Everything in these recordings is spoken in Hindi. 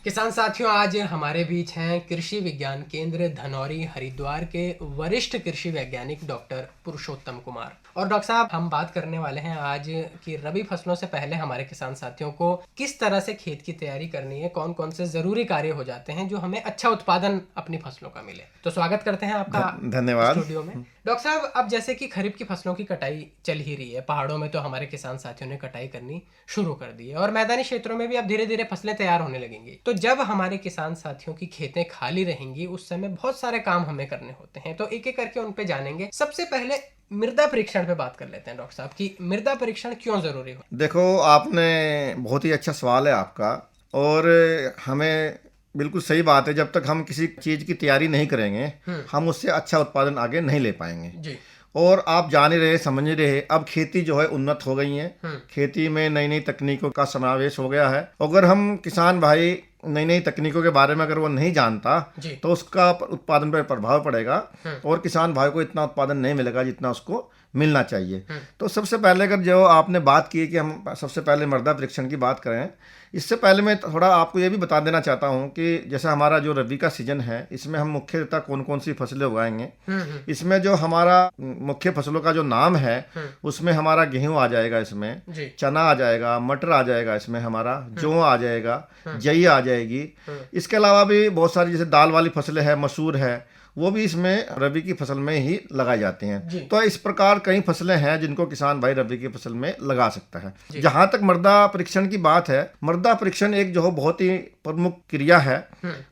किसान साथियों, आज हमारे बीच हैं कृषि विज्ञान केंद्र धनौरी हरिद्वार के वरिष्ठ कृषि वैज्ञानिक डॉक्टर पुरुषोत्तम कुमार। और डॉक्टर साहब, हम बात करने वाले हैं आज की रबी फसलों से पहले हमारे किसान साथियों को किस तरह से खेत की तैयारी करनी है, कौन कौन से जरूरी कार्य हो जाते हैं जो हमें अच्छा उत्पादन अपनी फसलों का मिले। तो स्वागत करते हैं आपका धन्यवाद स्टूडियो में। डॉक्टर साहब, अब जैसे कि खरीफ की फसलों की कटाई चल ही रही है, पहाड़ों में तो हमारे किसान साथियों ने कटाई करनी शुरू कर दी है और मैदानी क्षेत्रों में भी अब धीरे धीरे फसलें तैयार होने लगेंगी। तो जब हमारे किसान साथियों की खेतें खाली रहेंगी, उस समय बहुत सारे काम हमें करने होते हैं, तो एक एक करके उन पे जानेंगे। सबसे पहले मृदा परीक्षण पे बात कर लेते हैं डॉक्टर साहब की मृदा परीक्षण क्यों जरूरी हो। देखो, आपने बहुत ही अच्छा सवाल है आपका, और हमें बिल्कुल सही बात है। जब तक हम किसी चीज़ की तैयारी नहीं करेंगे, हम उससे अच्छा उत्पादन आगे नहीं ले पाएंगे जी। और आप जान ही रहे, समझ ही रहे, अब खेती जो है उन्नत हो गई है। खेती में नई नई तकनीकों का समावेश हो गया है। अगर हम किसान भाई नई नई तकनीकों के बारे में अगर वो नहीं जानता तो उसका उत्पादन पर प्रभाव पड़ेगा और किसान भाई को इतना उत्पादन नहीं मिलेगा जितना उसको मिलना चाहिए। तो सबसे पहले अगर जो आपने बात की कि हम सबसे पहले मृदा परीक्षण की बात करें, इससे पहले मैं थोड़ा आपको ये भी बता देना चाहता हूँ कि जैसे हमारा जो रबी का सीजन है, इसमें हम मुख्यतः कौन कौन सी फसलें उगाएंगे। इसमें जो हमारा मुख्य फसलों का जो नाम है, उसमें हमारा गेहूं आ जाएगा, इसमें चना आ जाएगा, मटर आ जाएगा, इसमें हमारा जौ आ जाएगा, जई आ जाएगी। इसके अलावा भी बहुत सारी जैसे दाल वाली फसलें हैं, मसूर है, वो भी इसमें रबी की फसल में ही लगाई जाती हैं। तो इस प्रकार कई फसलें हैं जिनको किसान भाई रबी की फसल में लगा सकता है। जहां तक मृदा परीक्षण की बात है, मृदा परीक्षण एक जो बहुत ही प्रमुख क्रिया है।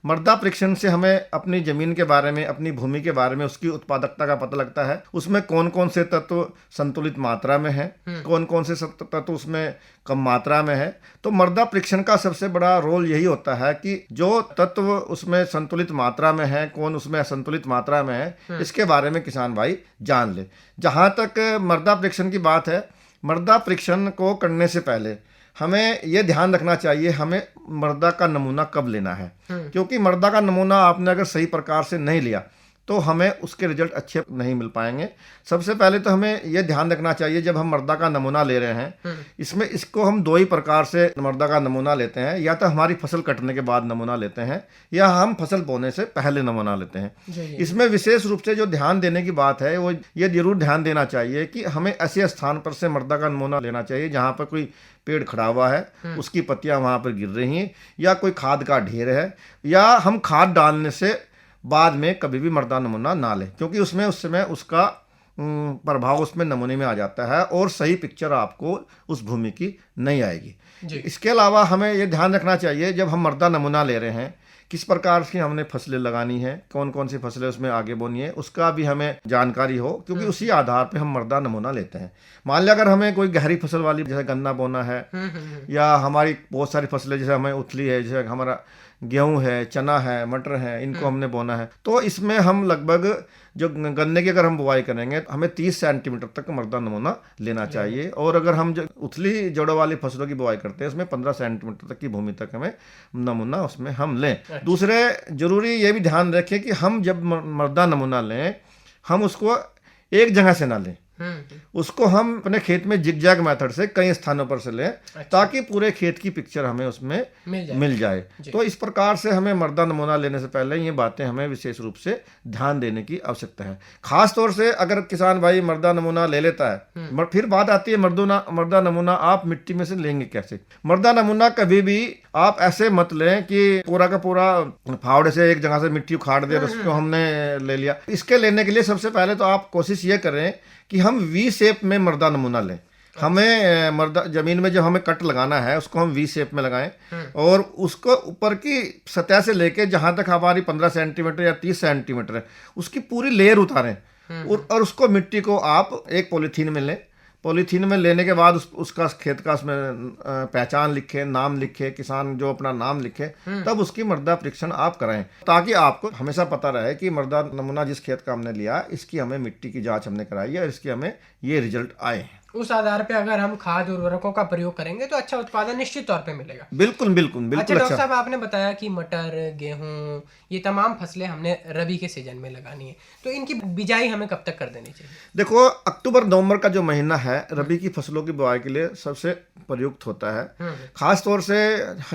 मृदा परीक्षण से हमें अपनी जमीन के बारे में, अपनी भूमि के बारे में, उसकी उत्पादकता का पता लगता है। उसमें कौन कौन से तत्व संतुलित मात्रा में है, कौन कौन से तत्व उसमें कम मात्रा में है। तो मृदा परीक्षण का सबसे बड़ा रोल यही होता है कि जो तत्व उसमें संतुलित मात्रा में है, कौन उसमें असंतुलित मात्रा में है, इसके बारे में किसान भाई जान ले। जहाँ तक मृदा परीक्षण की बात है, मृदा परीक्षण को करने से पहले हमें यह ध्यान रखना चाहिए हमें मृदा का नमूना कब लेना है। क्योंकि मृदा का नमूना आपने अगर सही प्रकार से नहीं लिया तो हमें उसके रिजल्ट अच्छे नहीं मिल पाएंगे। सबसे पहले तो हमें यह ध्यान रखना चाहिए, जब हम मृदा का नमूना ले रहे हैं, इसको हम दो ही प्रकार से मृदा का नमूना लेते हैं। या तो हमारी फसल कटने के बाद नमूना लेते हैं, या हम फसल बोने से पहले नमूना लेते हैं। इसमें विशेष रूप से जो ध्यान देने की बात है, वो ये जरूर ध्यान देना चाहिए कि हमें ऐसे स्थान पर से मृदा का नमूना लेना चाहिए जहाँ पर कोई पेड़ खड़ा हुआ है, उसकी पत्तियां वहाँ पर गिर रही हैं, या कोई खाद का ढेर है, या हम खाद डालने से बाद में कभी भी मृदा नमूना ना लें, क्योंकि उसमें उस समय उसका प्रभाव उसमें नमूने में आ जाता है और सही पिक्चर आपको उस भूमि की नहीं आएगी। इसके अलावा हमें ये ध्यान रखना चाहिए, जब हम मृदा नमूना ले रहे हैं, किस प्रकार की हमने फसलें लगानी है, कौन कौन सी फसलें उसमें आगे बोनी है, उसका भी हमें जानकारी हो, क्योंकि उसी आधार पे हम मृदा नमूना लेते हैं। मान लिया अगर हमें कोई गहरी फसल वाली जैसे गन्ना बोना है, या हमारी बहुत सारी फसलें जैसे हमें उथली है, जैसे हमारा गेहूं है, चना है, मटर है, इनको हमने बोना है, तो इसमें हम लगभग जो गन्ने की अगर हम बुआई करेंगे तो हमें 30 सेंटीमीटर तक मृदा नमूना लेना चाहिए। और अगर हम जो उथली जड़ों वाली फसलों की बुआई करते हैं, उसमें 15 सेंटीमीटर तक की भूमि तक हमें नमूना उसमें हम लें। दूसरे जरूरी ये भी ध्यान रखें कि हम जब मृदा नमूना लें, हम उसको एक जगह से ना लें, उसको हम अपने खेत में जिगजैग मेथड से कई स्थानों पर से लें, ताकि पूरे खेत की पिक्चर हमें उसमें मिल जाए। तो इस प्रकार से हमें मृदा नमूना लेने से पहले ये बातें हमें विशेष रूप से ध्यान देने की आवश्यकता है। खास तौर से अगर किसान भाई मृदा नमूना ले लेता है, फिर बात आती है मृदा नमूना आप मिट्टी में से लेंगे कैसे। मृदा नमूना कभी भी आप ऐसे मत लें कि पूरा का पूरा फावड़े से एक जगह से मिट्टी उखाड़ दे और उसको हमने ले लिया। इसके लेने के लिए सबसे पहले तो आप कोशिश ये करें कि हम वी शेप में मृदा नमूना लें। हमें मृदा जमीन में जो हमें कट लगाना है, उसको हम वी शेप में लगाएं और उसको ऊपर की सतह से लेके जहां तक हमारी 15 सेंटीमीटर या 30 सेंटीमीटर है, उसकी पूरी लेयर उतारें और उसको मिट्टी को आप एक पॉलीथीन में लें। पॉलीथीन में लेने के बाद उसका खेत का उसमें पहचान लिखे, नाम लिखे, किसान जो अपना नाम लिखे, तब उसकी मृदा परीक्षण आप कराएं, ताकि आपको हमेशा पता रहे कि मृदा नमूना जिस खेत का हमने लिया, इसकी हमें मिट्टी की जांच हमने कराई है और इसके हमें ये रिजल्ट आए हैं। उस आधार पे अगर हम खाद उर्वरकों का प्रयोग करेंगे तो अच्छा उत्पादन निश्चित तौर पे मिलेगा। बिल्कुल बिल्कुल अच्छा बिल्कुल। डॉक्टर साहब, आपने बताया कि मटर, गेहूं, ये तमाम फसलें हमने रबी के सीजन में लगानी है, तो इनकी बिजाई हमें कब तक कर देनी चाहिए? देखो, अक्टूबर नवंबर का जो महीना है रबी की फसलों की बुआई के लिए सबसे प्रयुक्त होता है। खास तौर से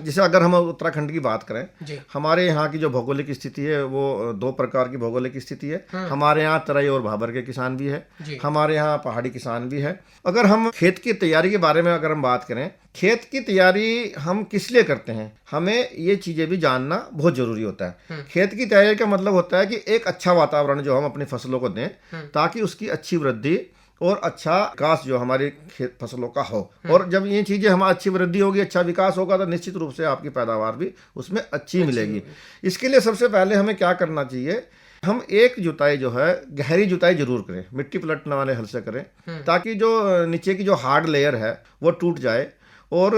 जैसे अगर हम उत्तराखंड की बात करें, हमारे यहाँ की जो भौगोलिक स्थिति है वो 2 प्रकार की भौगोलिक स्थिति है। हमारे यहाँ तराई और भाबर के किसान भी है, हमारे यहाँ पहाड़ी किसान भी है। अगर हम खेत की तैयारी के बारे में अगर हम बात करें, खेत की तैयारी हम किस लिए करते हैं, हमें ये चीजें भी जानना बहुत जरूरी होता है। खेत की तैयारी का मतलब होता है कि एक अच्छा वातावरण जो हम अपनी फसलों को दें ताकि उसकी अच्छी वृद्धि और अच्छा विकास जो हमारी खेत फसलों का हो। और जब ये चीजें हमारी अच्छी वृद्धि होगी, अच्छा विकास होगा, तो निश्चित रूप से आपकी पैदावार भी उसमें अच्छी मिलेगी। इसके लिए सबसे पहले हमें क्या करना चाहिए, हम एक जुताई जो है गहरी जुताई जरूर करें, मिट्टी पलटने वाले हल से करें, ताकि जो नीचे की जो हार्ड लेयर है वो टूट जाए और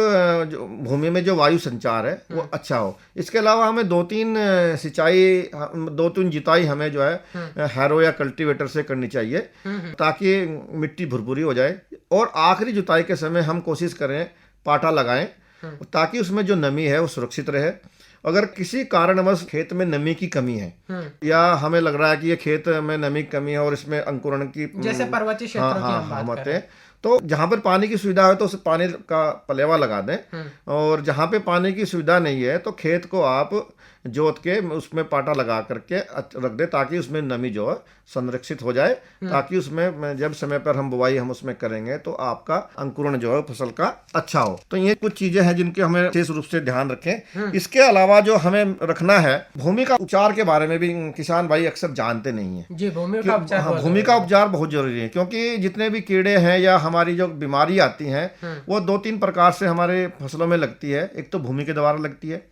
जो भूमि में जो वायु संचार है वो अच्छा हो। इसके अलावा हमें 2-3 सिंचाई, 2-3 जुताई हमें जो है हैरो या कल्टीवेटर से करनी चाहिए ताकि मिट्टी भुरभुरी हो जाए। और आखिरी जुताई के समय हम कोशिश करें पाटा लगाएं ताकि उसमें जो नमी है वो सुरक्षित रहे। अगर किसी कारणवश खेत में नमी की कमी है या हमें लग रहा है कि ये खेत में नमी की कमी है और इसमें अंकुरण की, जैसे पर्वतीय क्षेत्रों की हम बात कर रहे हैं, तो जहाँ पर पानी की सुविधा है तो उस पानी का पलेवा लगा दें। और जहाँ पे पानी की सुविधा नहीं है तो खेत को आप जोत के उसमें पाटा लगा करके रख दे ताकि उसमें नमी जो है संरक्षित हो जाए, ताकि उसमें जब समय पर हम बुवाई हम उसमें करेंगे तो आपका अंकुरण जो है फसल का अच्छा हो। तो ये कुछ चीजें हैं जिनके हमें विशेष रूप से ध्यान रखें। इसके अलावा जो हमें रखना है, भूमि का उपचार के बारे में भी किसान भाई अक्सर जानते नहीं है। जी, भूमि का उपचार, हाँ, भूमि का उपचार बहुत जरूरी है, क्योंकि जितने भी कीड़े हैं या हमारी जो बीमारी आती हैं वो 2-3 प्रकार से हमारे फसलों में लगती है। एक तो भूमि के द्वारा लगती है,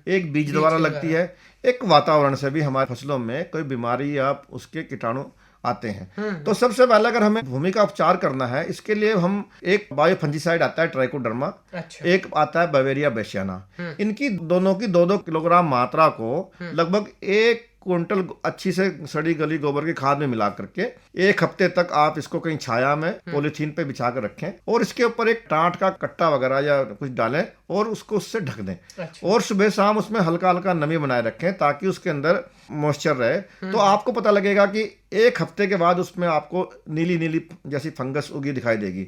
एक बीज द्वारा लगती है, एक वातावरण से भी हमारे फसलों में कोई बीमारी या उसके कीटाणु आते हैं। तो सबसे पहले अगर हमें भूमि का उपचार करना है, इसके लिए हम एक बायो फंजीसाइड आता है ट्राइकोडर्मा, एक आता है बवेरिया बेसियाना, इनकी दोनों की 2-2 किलोग्राम मात्रा को लगभग 1 क्विंटल अच्छी से सड़ी गली गोबर की खाद में मिला करके 1 हफ्ते तक आप इसको कहीं छाया में पॉलीथीन पे बिछा कर रखें और इसके ऊपर एक टाट का कट्टा वगैरह या कुछ डालें और उसको उससे ढक दें। और सुबह शाम उसमें हल्का हल्का नमी बनाए रखें ताकि उसके अंदर मॉइस्चर रहे। तो आपको पता लगेगा कि 1 हफ्ते के बाद उसमें आपको नीली नीली जैसी फंगस उगी दिखाई देगी।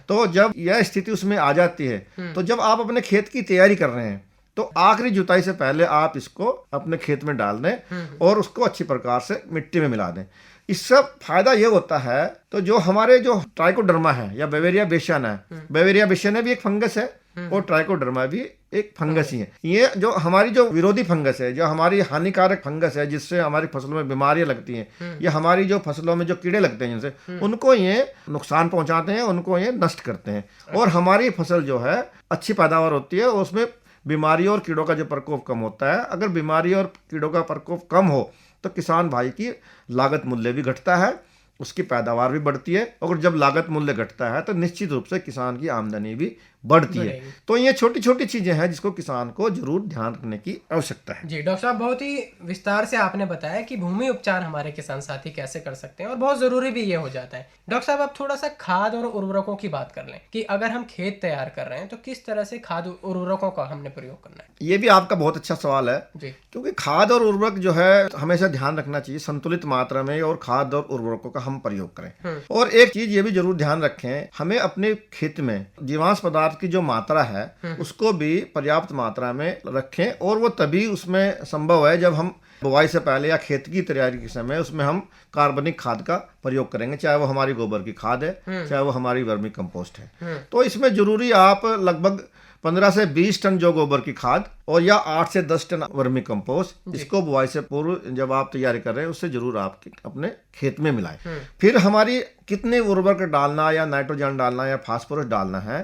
तो जब यह स्थिति उसमें आ जाती है, तो जब आप अपने खेत की तैयारी कर रहे हैं तो आखिरी जुताई से पहले आप इसको अपने खेत में डाल दें और उसको अच्छी प्रकार से मिट्टी में मिला दें। इससे फायदा ये होता है, तो जो हमारे जो ट्राइकोडर्मा है या बवेरिया बेसियाना है, बवेरिया बेसियाना भी एक फंगस है और ट्राइकोडर्मा भी एक फंगस ही है। ये जो हमारी जो विरोधी फंगस है, जो हमारी हानिकारक फंगस है जिससे हमारी फसलों में बीमारियां लगती हैं या हमारी जो फसलों में जो कीड़े लगते हैं जिनसे, उनको ये नुकसान पहुंचाते हैं, उनको ये नष्ट करते हैं और हमारी फसल जो है अच्छी पैदावार होती है। उसमें बीमारी और कीड़ों का जो प्रकोप कम होता है। अगर बीमारी और कीड़ों का प्रकोप कम हो तो किसान भाई की लागत मूल्य भी घटता है, उसकी पैदावार भी बढ़ती है। और जब लागत मूल्य घटता है तो निश्चित रूप से किसान की आमदनी भी बढ़ती है। तो ये छोटी छोटी चीजें हैं जिसको किसान को जरूर ध्यान रखने की आवश्यकता है। जी डॉक्टर साहब, बहुत ही विस्तार से आपने बताया कि भूमि उपचार हमारे किसान साथी कैसे कर सकते हैं और बहुत जरूरी भी ये हो जाता है। डॉक्टर साहब, अब थोड़ा सा खाद और उर्वरकों की बात कर लें कि अगर हम खेत तैयार कर रहे हैं तो किस तरह से खाद उर्वरकों का हमने प्रयोग करना है। ये भी आपका बहुत अच्छा सवाल है जी, क्योंकि खाद और उर्वरक जो है हमेशा ध्यान रखना चाहिए संतुलित मात्रा में और खाद और उर्वरकों का हम प्रयोग करें। और एक चीज ये भी जरूर ध्यान रखें, हमें अपने खेत में जीवांश पदार्थ की जो मात्रा है उसको भी पर्याप्त मात्रा में रखें। और वो तभी उसमें संभव है जब हम बुवाई से पहले या खेत की तैयारी के समय उसमें हम कार्बनिक खाद का प्रयोग करेंगे, चाहे वो हमारी गोबर की खाद है, चाहे वो हमारी वर्मी कंपोस्ट है। तो इसमें जरूरी आप लगभग 15 से 20 टन जो गोबर की खाद और या 8 से 10 टन वर्मी कंपोस्ट, इसको बुआई से पूर्व जब आप तैयारी कर रहे हैं उससे जरूर आप अपने खेत में मिलाएं। फिर हमारी कितने उर्वरक डालना या नाइट्रोजन डालना या फास्फोरस डालना है,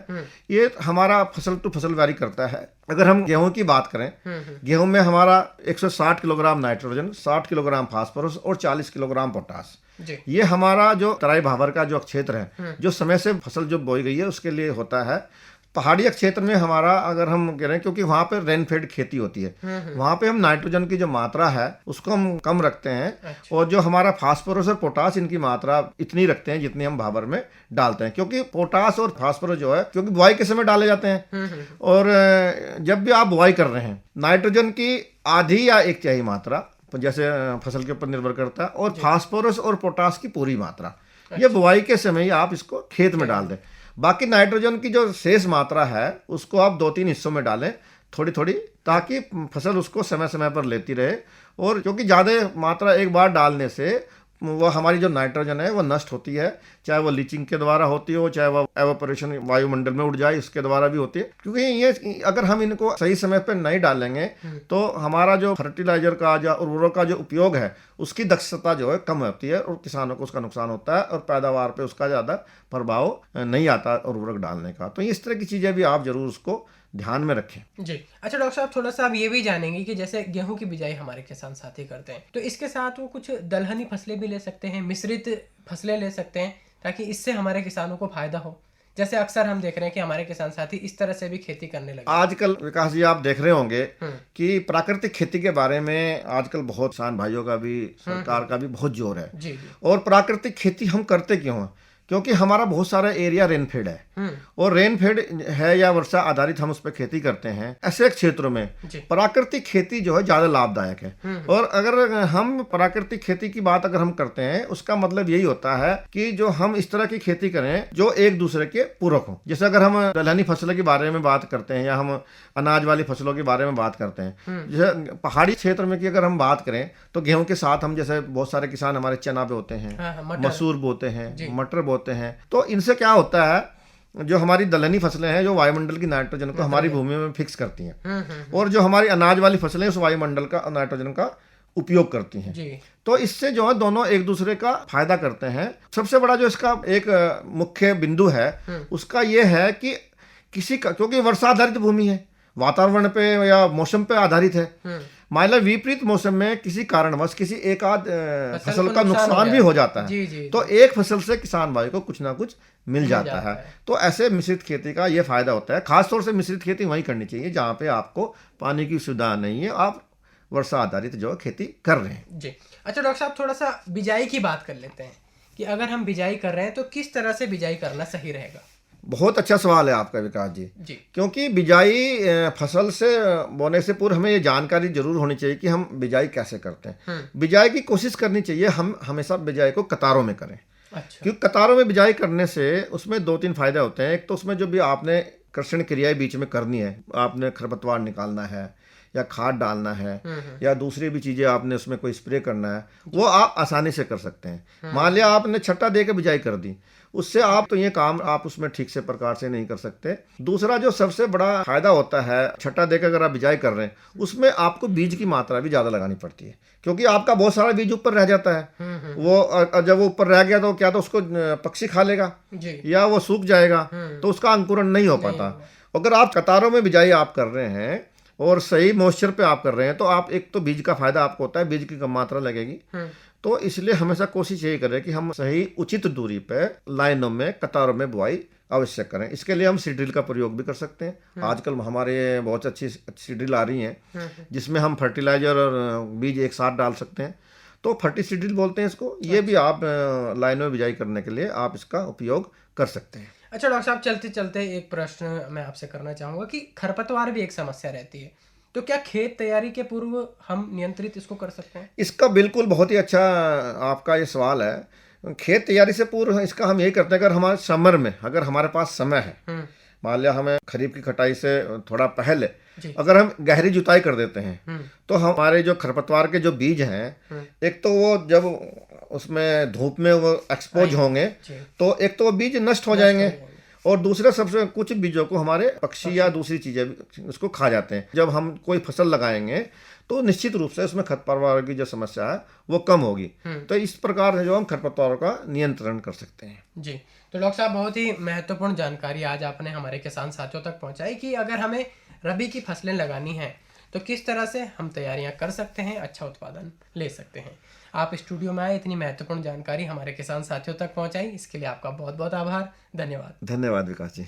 ये हमारा फसल टू फसल वैरी करता है। अगर हम गेहूं की बात करें, गेहूं में हमारा 160 किलोग्राम नाइट्रोजन, 60 किलोग्राम फास्फोरस और 40 किलोग्राम पोटास, ये हमारा जो तराई भाबर का जो क्षेत्र है, जो समय से फसल जो बोई गई है उसके लिए होता है, पहाड़ी क्षेत्र में हमारा अगर हम कह रहे हैं, क्योंकि वहाँ पे रेनफेड खेती होती है, वहाँ पे हम नाइट्रोजन की जो मात्रा है उसको हम कम रखते हैं। अच्छा। और जो हमारा फास्फोरस और पोटास इनकी मात्रा इतनी रखते हैं जितनी हम भाबर में डालते हैं, क्योंकि पोटास और फास्फोरस जो है क्योंकि बुआई के समय डाले जाते हैं। और जब भी आप बुआई कर रहे हैं, नाइट्रोजन की आधी या एक तिहाई मात्रा जैसे फसल के ऊपर निर्भर करता है, और फास्फोरस और पोटास की पूरी मात्रा ये बुआई के समय ही आप इसको खेत में डाल दें। बाकी नाइट्रोजन की जो शेष मात्रा है उसको आप 2-3 हिस्सों में डालें थोड़ी थोड़ी, ताकि फसल उसको समय समय पर लेती रहे। और क्योंकि ज़्यादा मात्रा एक बार डालने से वो हमारी जो नाइट्रोजन है वो नष्ट होती है, चाहे वो लीचिंग के द्वारा होती हो, चाहे वो एवापोरेशन वायुमंडल में उड़ जाए इसके द्वारा भी होती है। क्योंकि ये अगर हम इनको सही समय पर नहीं डालेंगे तो हमारा जो फर्टिलाइजर का या उर्वरक का जो उपयोग है उसकी दक्षता जो है कम होती है, और किसानों को उसका नुकसान होता है, और पैदावार पे उसका ज़्यादा प्रभाव नहीं आता उर्वरक डालने का। तो इस तरह की चीज़ें भी आप जरूर उसको ध्यान में रखें। जी। अच्छा डॉक्टर साहब, थोड़ा सा आप ये भी जानेंगे कि जैसे गेहूं की बिजाई हमारे किसान साथी करते हैं, तो इसके साथ वो कुछ दलहनी फसलें भी ले सकते हैं, मिश्रित फसलें ले सकते हैं, ताकि इससे हमारे किसानों को फायदा हो। जैसे अक्सर हम देख रहे हैं कि हमारे किसान साथी इस तरह से भी खेती करने लगे। आजकल विकास जी आप देख रहे होंगे कि प्राकृतिक खेती के बारे में आजकल बहुत किसान भाइयों का भी, सरकार का भी बहुत जोर है। जी जी। और प्राकृतिक खेती हम करते क्यों हैं? क्योंकि हमारा बहुत सारा एरिया रेनफेड है, और रेनफेड है या वर्षा आधारित हम उस पर खेती करते हैं। ऐसे क्षेत्रों में प्राकृतिक खेती जो है ज़्यादा लाभदायक है। और अगर हम प्राकृतिक खेती की बात अगर हम करते हैं, उसका मतलब यही होता है कि जो हम इस तरह की खेती करें जो एक दूसरे के पूरक हो। जैसे अगर हम दलहनी फसलों के बारे में बात करते हैं या हम अनाज वाली फसलों के बारे में बात करते हैं, जैसे पहाड़ी क्षेत्र में की अगर हम बात करें तो गेहूं के साथ हम जैसे बहुत सारे किसान हमारे चना बोते हैं, मसूर बोते हैं, मटर बोते हैं। तो इनसे क्या होता है, जो हमारी दलहनी फसलें हैं जो वायुमंडल की नाइट्रोजन को हमारी भूमि में फिक्स करती हैं, और जो हमारी अनाज वाली फसलें उस वायुमंडल का नाइट्रोजन का उपयोग करती हैं। तो इससे जो है दोनों एक दूसरे का फायदा करते हैं। सबसे बड़ा जो इसका एक मुख्य बिंदु है उसका ये है कि किसी का, क्योंकि वर्षा आधारित भूमि है, वातावरण पे या मौसम पे आधारित है। मान लो विपरीत मौसम में किसी कारणवश किसी एक आध फसल का नुकसान भी हो जाता है, जी। तो एक फसल से किसान भाई को कुछ ना कुछ मिल जाता है। तो ऐसे मिश्रित खेती का ये फायदा होता है। खासतौर से मिश्रित खेती वहीं करनी चाहिए जहाँ पे आपको पानी की सुविधा नहीं है, आप वर्षा आधारित जो खेती कर रहे हैं। जी। अच्छा डॉक्टर साहब, थोड़ा सा बिजाई की बात कर लेते हैं कि अगर हम बिजाई कर रहे हैं तो किस तरह से बिजाई करना सही रहेगा? बहुत अच्छा सवाल है आपका विकास जी। क्योंकि बिजाई फसल से बोने से पूर्व हमें ये जानकारी जरूर होनी चाहिए कि हम बिजाई कैसे करते हैं। बिजाई की कोशिश करनी चाहिए हम हमेशा बिजाई को कतारों में करें। अच्छा। क्योंकि कतारों में बिजाई करने से उसमें 2-3 फायदे होते हैं। एक तो उसमें जो भी आपने कृषि क्रियाएं बीच में करनी है, आपने खरपतवार निकालना है या खाद डालना है या दूसरी भी चीजें आपने उसमें कोई स्प्रे करना है, वो आप आसानी से कर सकते हैं। मान लिया आपने छट्टा दे के बिजाई कर दी, उससे आप तो ये काम आप उसमें ठीक से प्रकार से नहीं कर सकते। दूसरा जो सबसे बड़ा फायदा होता है, छट्टा देकर अगर आप बिजाई कर रहे हैं उसमें आपको बीज की मात्रा भी ज्यादा लगानी पड़ती है, क्योंकि आपका बहुत सारा बीज ऊपर रह जाता है। वो जब वो ऊपर रह गया तो क्या तो उसको पक्षी खा लेगा या वो सूख जाएगा, तो उसका अंकुरण नहीं हो पाता। अगर आप कतारों में बिजाई आप कर रहे हैं और सही मॉइस्चर पे आप कर रहे हैं तो आप एक तो बीज का फायदा आपको होता है, बीज की कम मात्रा लगेगी। तो इसलिए हमेशा कोशिश यही करें कि हम सही उचित दूरी पे लाइनों में कतारों में बुआई अवश्य करें। इसके लिए हम सीड ड्रिल का प्रयोग भी कर सकते हैं। आजकल हमारे बहुत अच्छी सीड ड्रिल आ रही हैं जिसमें हम फर्टिलाइजर और बीज एक साथ डाल सकते हैं, तो फर्टिसीड ड्रिल बोलते हैं इसको। ये भी आप लाइनों में बिजाई करने के लिए आप इसका उपयोग कर सकते हैं। अच्छा डॉक्टर साहब, चलते चलते एक प्रश्न मैं आपसे करना चाहूँगा कि खरपतवार भी एक समस्या रहती है, तो क्या खेत तैयारी के पूर्व हम नियंत्रित इसको कर सकते हैं? इसका बिल्कुल बहुत ही अच्छा आपका ये सवाल है। खेत तैयारी से पूर्व इसका हम यही करते हैं, अगर हमारे समर में अगर हमारे पास समय है, मान लिया हमें खरीफ की कटाई से थोड़ा पहले अगर हम गहरी जुताई कर देते हैं तो हमारे जो खरपतवार के जो बीज हैं, एक तो वो जब उसमें धूप में वो एक्सपोज होंगे तो एक तो वो बीज नष्ट हो जाएंगे, और दूसरा सबसे कुछ बीजों को हमारे पक्षी या दूसरी चीजें उसको खा जाते हैं। जब हम कोई फसल लगाएंगे तो निश्चित रूप से उसमें खरपतवार की जो समस्या है वो कम होगी। तो इस प्रकार से जो हम खरपतवारों का नियंत्रण कर सकते हैं। जी, तो डॉक्टर साहब बहुत ही महत्वपूर्ण जानकारी आज आपने हमारे किसान साथियों तक पहुंचाई कि अगर हमें रबी की फसलें लगानी हैं तो किस तरह से हम तैयारियां कर सकते हैं, अच्छा उत्पादन ले सकते हैं। आप स्टूडियो में आए, इतनी महत्वपूर्ण जानकारी हमारे किसान साथियों तक पहुंचाई, इसके लिए आपका बहुत बहुत आभार। धन्यवाद। धन्यवाद विकास जी।